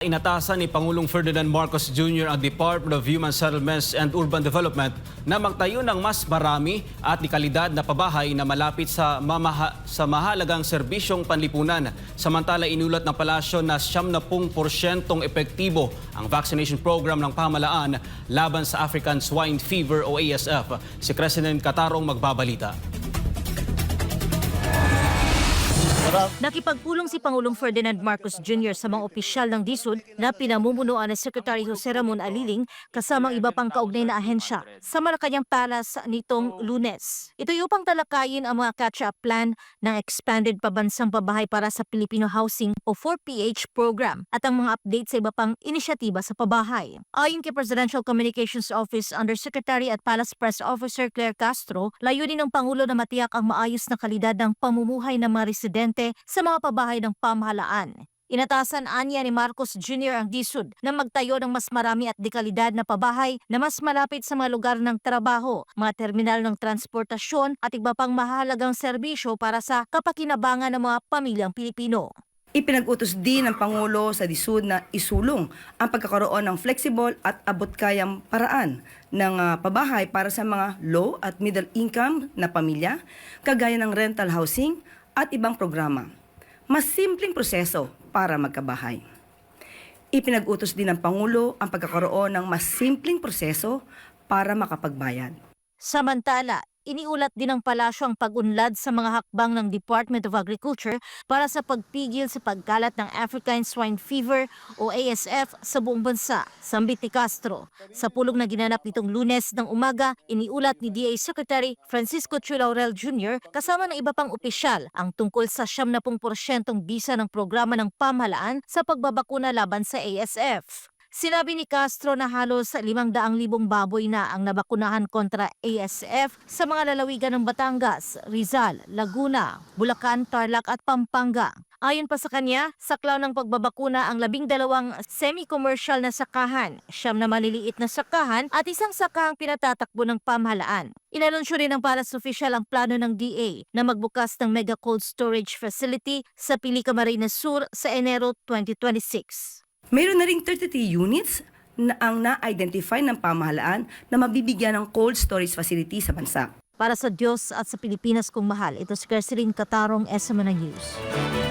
Inatasan ni Pangulong Ferdinand Marcos Jr. ang Department of Human Settlements and Urban Development na magtayo ng mas marami at dekalidad na pabahay na malapit sa mahalagang serbisyong panlipunan. Samantala, inulat ng palasyo na 70% epektibo ang vaccination program ng pamahalaan laban sa African Swine Fever o ASF. Si President Catarong magbabalita. Nakipagpulong si Pangulong Ferdinand Marcos Jr. sa mga opisyal ng DSUD na pinamumunuan ni Secretary Jose Ramon Aliling kasamang iba pang kaugnay na ahensya sa Malacanang Palace nitong Lunes. Ito'y upang talakayin ang mga catch-up plan ng Expanded Pabansang Pabahay para sa Filipino Housing o 4PH program at ang mga update sa iba pang inisyatiba sa pabahay. Ayon kay Presidential Communications Office Undersecretary at Palace Press Officer Claire Castro, layunin ng Pangulo na matiyak ang maayos na kalidad ng pamumuhay ng mga residente sa mga pabahay ng pamahalaan. Inatasan anya ni Marcos Jr. ang DSUD na magtayo ng mas marami at dekalidad na pabahay na mas malapit sa mga lugar ng trabaho, mga terminal ng transportasyon at iba pang mahalagang serbisyo para sa kapakinabangan ng mga pamilyang Pilipino. Ipinag-utos din ng Pangulo sa DSUD na isulong ang pagkakaroon ng flexible at abot-kayang paraan ng pabahay para sa mga low at middle income na pamilya, kagaya ng rental housing at ibang programa. Mas simpleng proseso para magkabahay. Ipinag-utos din ng Pangulo ang pagkakaroon ng mas simpleng proseso para makapagbayad. Samantala, iniulat din ng palasyo ang pag-unlad sa mga hakbang ng Department of Agriculture para sa pagpigil sa pagkalat ng African Swine Fever o ASF sa buong bansa. Sambit ni Castro, sa pulong na ginanap nitong Lunes ng umaga, iniulat ni DA Secretary Francisco Chu Laurel Jr. kasama ng iba pang opisyal ang tungkol sa 70% bisa ng programa ng pamahalaan sa pagbabakuna laban sa ASF. Sinabi ni Castro na halos 500,000 baboy na ang nabakunahan kontra ASF sa mga lalawigan ng Batangas, Rizal, Laguna, Bulacan, Tarlac at Pampanga. Ayon pa sa kanya, saklaw ng pagbabakuna ang 12 semi-commercial na sakahan, 9 na maliliit na sakahan at isang sakahang pinatatakbo ng pamahalaan. Inanunsyo rin ng Palace Official ang plano ng DA na magbukas ng mega cold storage facility sa Pili, Camarines Sur sa Enero 2026. Mayroon na ring 33 units na ang na-identify ng pamahalaan na mabibigyan ng cold storage facility sa bansa. Para sa Diyos at sa Pilipinas kong mahal, ito si Kersilin Catarong, SMN News.